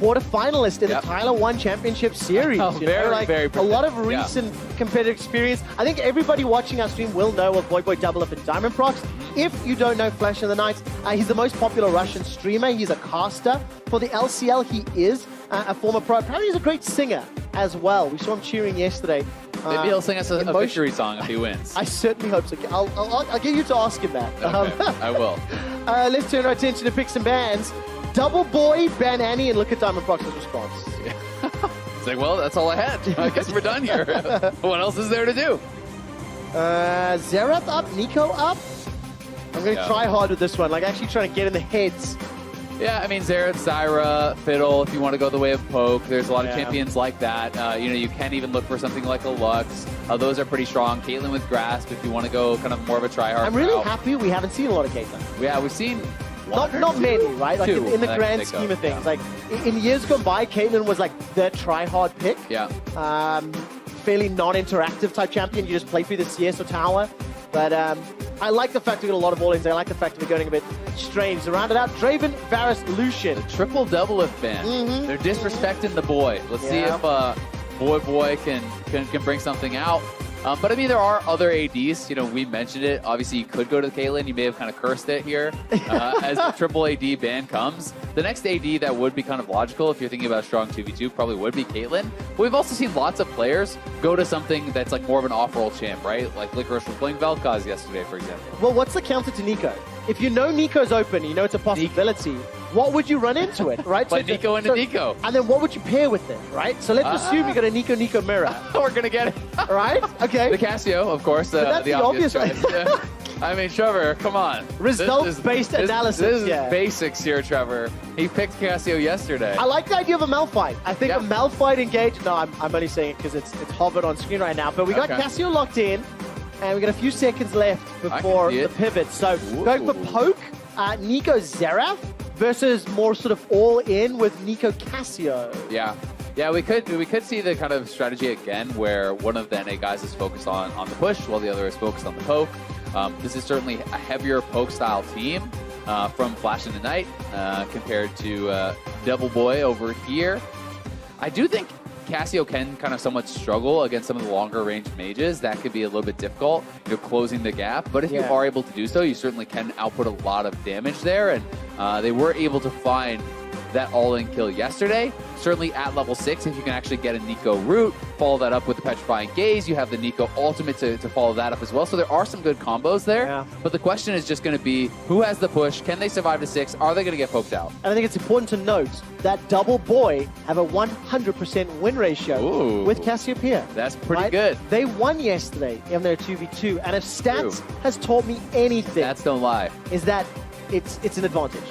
quarterfinalist in the Tyler 1 Championship Series. Oh, very a lot of recent competitive experience. I think everybody watching our stream will know of Voyboy, Doublelift, and Diamondaprox. If you don't know Flashinthenight, he's the most popular Russian streamer. He's a caster. For the LCL, he is a former pro. Apparently, he's a great singer as well. We saw him cheering yesterday. Maybe he'll sing us a victory song if he wins. I certainly hope so. I'll get you to ask him that. Okay, I will. Let's turn our attention to picks and bans. Doubleboy, ban Annie, and look at Diamondprox's response. Yeah. It's like, well, that's all I had. I guess we're done here. What else is there to do? Xerath up, Nico up. I'm going to try hard with this one, like actually trying to get in the heads. Yeah, I mean, Xerath, Zyra, Fiddle, if you want to go the way of Poke, there's a lot of champions like that. You can even look for something like a Lux. Those are pretty strong. Caitlyn with Grasp, if you want to go kind of more of a tryhard. I'm really happy we haven't seen a lot of Caitlyn. Yeah, we've seen not many, right? Like in the grand scheme of things. Like in years gone by, Caitlyn was like the tryhard pick. Yeah. Fairly non-interactive type champion. You just play through the CS or tower. But I like the fact we got a lot of all-ins. I like the fact that we're going a bit strange. To round it out, Draven, Varus, Lucian. The triple Doublelift ban. They're disrespecting the boy. Let's see if Voyboy can bring something out. But I mean, there are other ADs. We mentioned it. Obviously, you could go to Caitlyn. You may have kind of cursed it here as the triple AD ban comes. The next AD that would be kind of logical, if you're thinking about a strong 2v2, probably would be Caitlyn. But we've also seen lots of players go to something that's like more of an off-roll champ, right? Like Licorice was playing Vel'Koz yesterday, for example. Well, what's the counter to Nico? If you know Nico's open, you know it's a possibility. What would you run into it, right? Play Nico into Nico. And then what would you pair with it, right? So let's assume you got a Nico mirror. We're going to get it. Right? Okay. The Cassio, of course. That's the obvious choice. I mean, Trevor, come on. Results-based analysis. This is basics here, Trevor. He picked Cassio yesterday. I like the idea of a Malphite. I think a Malphite engaged. No, I'm only saying it because it's hovered on screen right now. But we got Cassio locked in, and we got a few seconds left before the pivot. So going for Poke, Nico Xerath versus more sort of all-in with Nico Cassio. Yeah, we could see the kind of strategy again where one of the NA guys is focused on the push while the other is focused on the poke. This is certainly a heavier poke-style team from Flashinthenight compared to Doubleboy over here. I do think Cassio can kind of somewhat struggle against some of the longer range mages. That could be a little bit difficult, closing the gap. But if you are able to do so, you certainly can output a lot of damage there. And they were able to find that all-in kill yesterday. Certainly at level 6, if you can actually get a Nico root, follow that up with the Petrifying Gaze, you have the Nico ultimate to follow that up as well. So there are some good combos there. But the question is just going to be, who has the push? Can they survive to 6? Are they going to get poked out? And I think it's important to note that Doubleboy have a 100% win ratio with Cassiopeia. That's pretty good. They won yesterday in their 2v2. And if stats has taught me anything, stats don't lie, is that it's an advantage.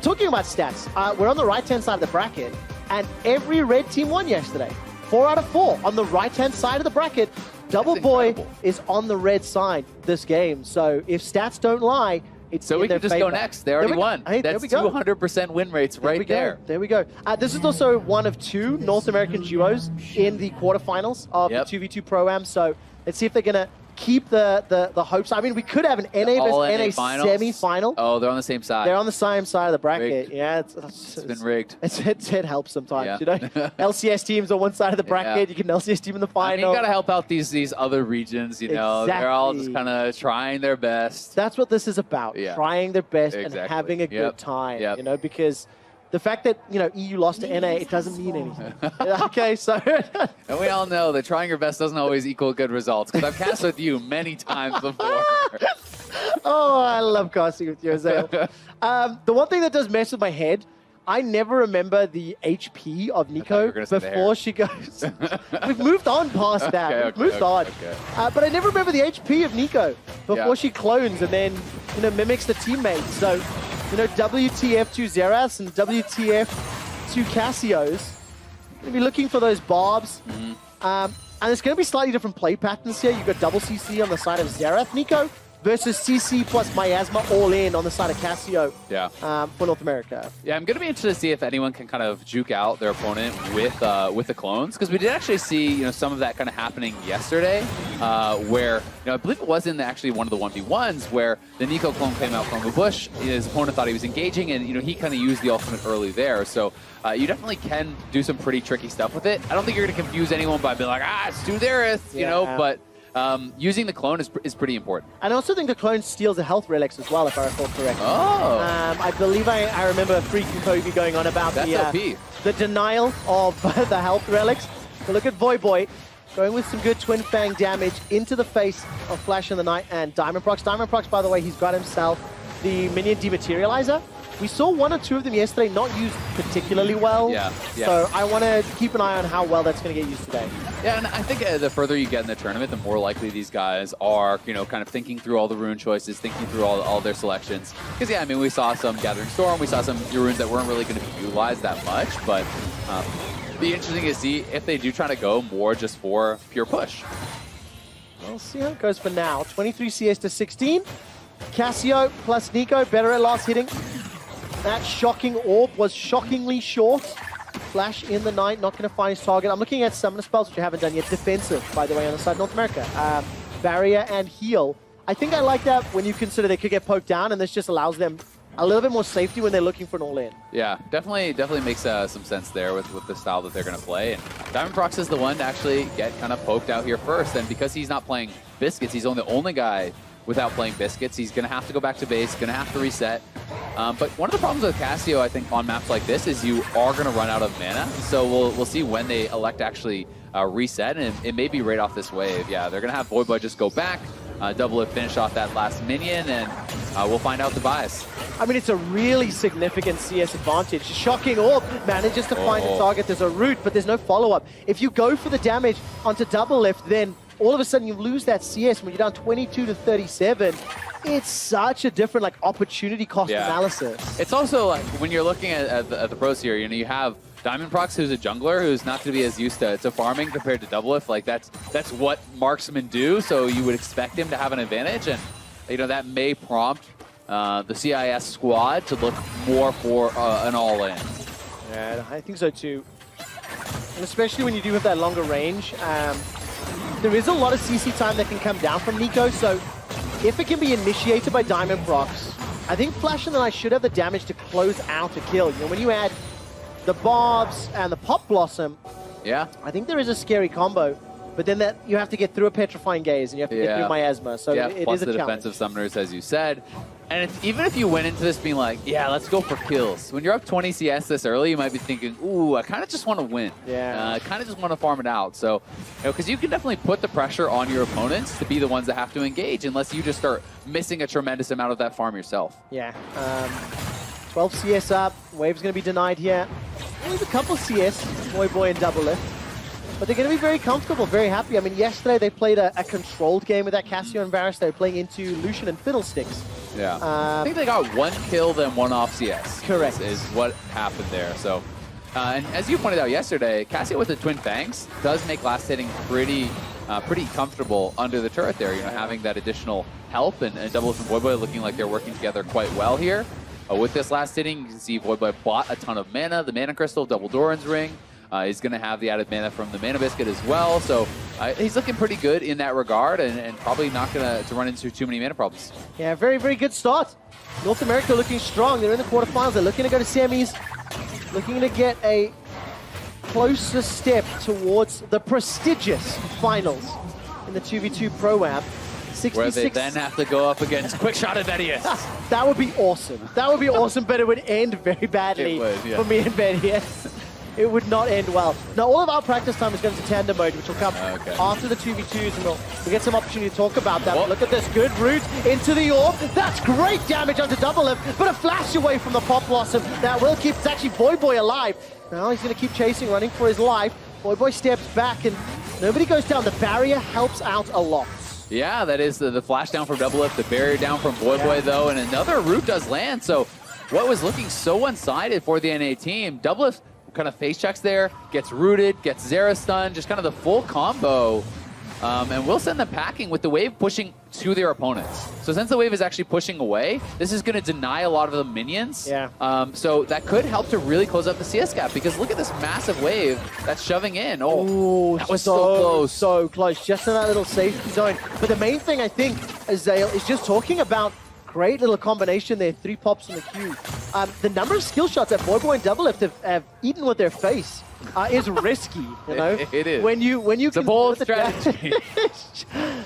Talking about stats, we're on the right-hand side of the bracket, and every red team won yesterday. 4 out of 4 on the right-hand side of the bracket. Doubleboy is on the red side this game. So if stats don't lie, it's so we can just go next. They already won. Hey, that's 200% win rates right there. There we go. This is also one of 2 North American duos in the quarterfinals of the 2v2 Pro-Am. So let's see if they're going to keep the hopes. I mean, we could have an NA versus NA semi-final. Oh, they're on the same side. They're on the same side of the bracket. Rigged. Yeah, it's been rigged. It helps sometimes, LCS teams on one side of the bracket. You get an LCS team in the final. I mean, you got to help out these other regions, Exactly. They're all just kind of trying their best. That's what this is about, trying their best and having a good time, because the fact that, EU lost to NA, it doesn't mean anything. Okay, so... And we all know that trying your best doesn't always equal good results, because I've cast with you many times before. Oh, I love casting with you, Azale. The one thing that does mess with my head, I never remember the HP of Nico before she goes... We've moved on past that. We've moved on. But I never remember the HP of Nico before she clones and then, mimics the teammates. So... WTF to Xeraths and WTF to Cassios. Going to be looking for those barbs. And it's going to be slightly different play patterns here. You've got double CC on the side of Xerath. Nico, versus CC plus Miasma all in on the side of Casio for North America. Yeah, I'm going to be interested to see if anyone can kind of juke out their opponent with the clones, because we did actually see some of that kind of happening yesterday, where I believe it was in actually one of the 1v1s where the Nico clone came out from a bush. His opponent thought he was engaging, and he kind of used the ultimate early there. So you definitely can do some pretty tricky stuff with it. I don't think you're going to confuse anyone by being like, it's too Dareth, but using the clone is pretty important. And I also think the clone steals the health relics as well, if I recall correctly. Oh. I believe I remember freaking Kobe going on about the denial of the health relics. But look at Voyboy going with some good Twin Fang damage into the face of Flashinthenight and Diamondaprox. Diamondaprox, by the way, he's got himself the minion dematerializer. We saw one or two of them yesterday not used particularly well. Yeah. So I want to keep an eye on how well that's going to get used today. Yeah, and I think the further you get in the tournament, the more likely these guys are, kind of thinking through all the rune choices, thinking through all their selections. Because, yeah, I mean, we saw some Gathering Storm, we saw some runes that weren't really going to be utilized that much, but be interesting to see if they do try to go more just for pure push. We'll see how it goes for now. 23 CS to 16. Casio plus Nico, better at last hitting. That shocking orb was shockingly short. Flash in the night, not going to find his target. I'm looking at summoner spells, which I haven't done yet. Defensive, by the way, on the side of North America. Barrier and heal. I think I like that when you consider they could get poked down, and this just allows them a little bit more safety when they're looking for an all-in. Yeah, definitely makes some sense there with the style that they're going to play. And Diamondprox is the one to actually get kind of poked out here first, and because he's not playing Biscuits, he's the only guy without playing Biscuits. He's going to have to go back to base, going to have to reset. But one of the problems with Casio, I think, on maps like this is you are going to run out of mana. So we'll see when they elect to actually reset, and it may be right off this wave. Yeah, they're going to have Voyboy just go back, Doublelift finish off that last minion, and we'll find out the bias. I mean, it's a really significant CS advantage. Shocking Orb manages to find the target. There's a root, but there's no follow-up. If you go for the damage onto Doublelift, then all of a sudden you lose that CS when you're down 22 to 37. It's such a different opportunity cost analysis. It's also like when you're looking at the pros here, you have Diamondprox, who's a jungler, who's not going to be as used to farming compared to Doublelift. Like that's what marksmen do, so you would expect him to have an advantage, and that may prompt the CIS squad to look more for an all-in. Yeah, I think so too. And especially when you do have that longer range, there is a lot of CC time that can come down from Nico, so if it can be initiated by Diamondprox, I think Flashinthenight should have the damage to close out a kill. When you add the Bobs and the Pop Blossom, I think there is a scary combo. But then you have to get through a Petrifying Gaze, and you have to get through Miasma, so it plus is a the challenge. defensive summoners, as you said. And even if you went into this being like, let's go for kills. When you're up 20 CS this early, you might be thinking, ooh, I kind of just want to win. I kind of just want to farm it out. So, because you can definitely put the pressure on your opponents to be the ones that have to engage, unless you just start missing a tremendous amount of that farm yourself. 12 CS up. Wave's going to be denied here. Only a couple CS, Voyboy and Doublelift. But they're going to be very comfortable, very happy. I mean, yesterday they played a controlled game with that Casio and Varus. They were playing into Lucian and Fiddlesticks. I think they got one kill, then one off CS. Correct. Is what happened there. So, and as you pointed out yesterday, Casio with the Twin Fangs does make last hitting pretty comfortable under the turret there. Having that additional help, and Doublelift and Voyboy looking like they're working together quite well here. With this last hitting, you can see Voyboy bought a ton of mana, the Mana Crystal, Double Doran's Ring. He's going to have the added mana from the Mana Biscuit as well. So he's looking pretty good in that regard, and probably not going to run into too many mana problems. Yeah, very, very good start. North America looking strong. They're in the quarterfinals. They're looking to go to semis. Looking to get a closer step towards the prestigious finals in the 2v2 Pro-Am. 66. Where they then have to go up against Quickshot and Vedius. That would be awesome. That would be awesome, but it would end very badly for me and Vedius. It would not end well. Now, all of our practice time is going to tandem mode, which will come after the 2v2s, and we'll get some opportunity to talk about that. But look at this, good route into the orb. That's great damage onto Doublelift, but a flash away from the Pop Blossom. That will keep, it's actually Voyboy alive. Now he's going to keep chasing, running for his life. Voyboy steps back, and nobody goes down. The barrier helps out a lot. Yeah, that is the flash down from Doublelift, the barrier down from Voyboy, though, and another route does land. So what was looking so one-sided for the NA team, Doublelift kind of face checks there, gets rooted, gets Zera stunned, just kind of the full combo. And we'll send them packing with the wave pushing to their opponents. So since the wave is actually pushing away, this is going to deny a lot of the minions. Yeah. So that could help to really close up the CS gap, because look at this massive wave that's shoving in. Oh, Ooh, that was so close. So close, just in that little safety zone. But the main thing, I think, Azael, is just talking about great little combination there, 3 pops on the queue. The number of skill shots that Voyboy and Doublelift have eaten with their face is risky, you know? It is. When you It's a bold strategy.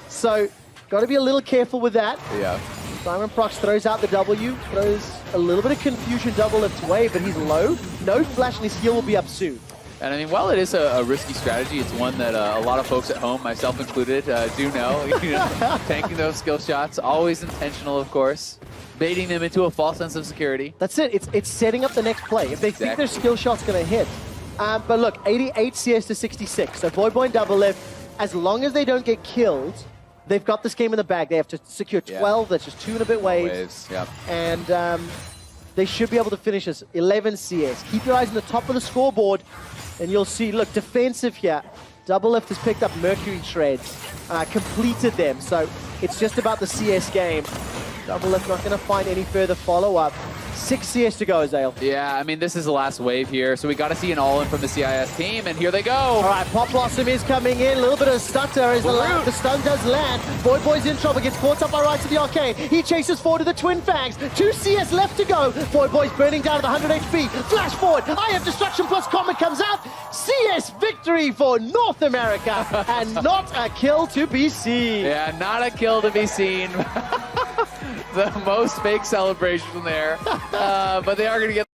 So, got to be a little careful with that. Yeah. Diamondaprox throws out the W, throws a little bit of confusion Doublelift's way, but he's low. No flash, and his heal will be up soon. And I mean, while it is a risky strategy, it's one that a lot of folks at home, myself included, do know. You know, tanking those skill shots, always intentional, of course. Baiting them into a false sense of security. That's it. It's setting up the next play. If they think their skill shot's going to hit. But look, 88 CS to 66. So Voyboy and Doublelift, as long as they don't get killed, they've got this game in the bag. They have to secure 12. That's just 2 and a bit waves. Yeah. And they should be able to finish this 11 CS. Keep your eyes on the top of the scoreboard, and you'll see, look, defensive here. Doublelift has picked up Mercury Shreds, completed them. So it's just about the CS game. Doublelift not going to find any further follow-up. 6 CS to go, Azael. Yeah, I mean, this is the last wave here, so we got to see an all-in from the CIS team, and here they go. All right, Pop Blossom is coming in. A little bit of stutter as the stun does land. Voyboy's in trouble, gets caught up by right to the arcane. He chases forward to the Twin Fangs. 2 CS left to go. Voyboy's burning down at 100 HP. Flash forward. Eye of Destruction plus Comet comes out. CS victory for North America, and not a kill to be seen. Yeah, not a kill to be seen. The most fake celebration there, but they are going to get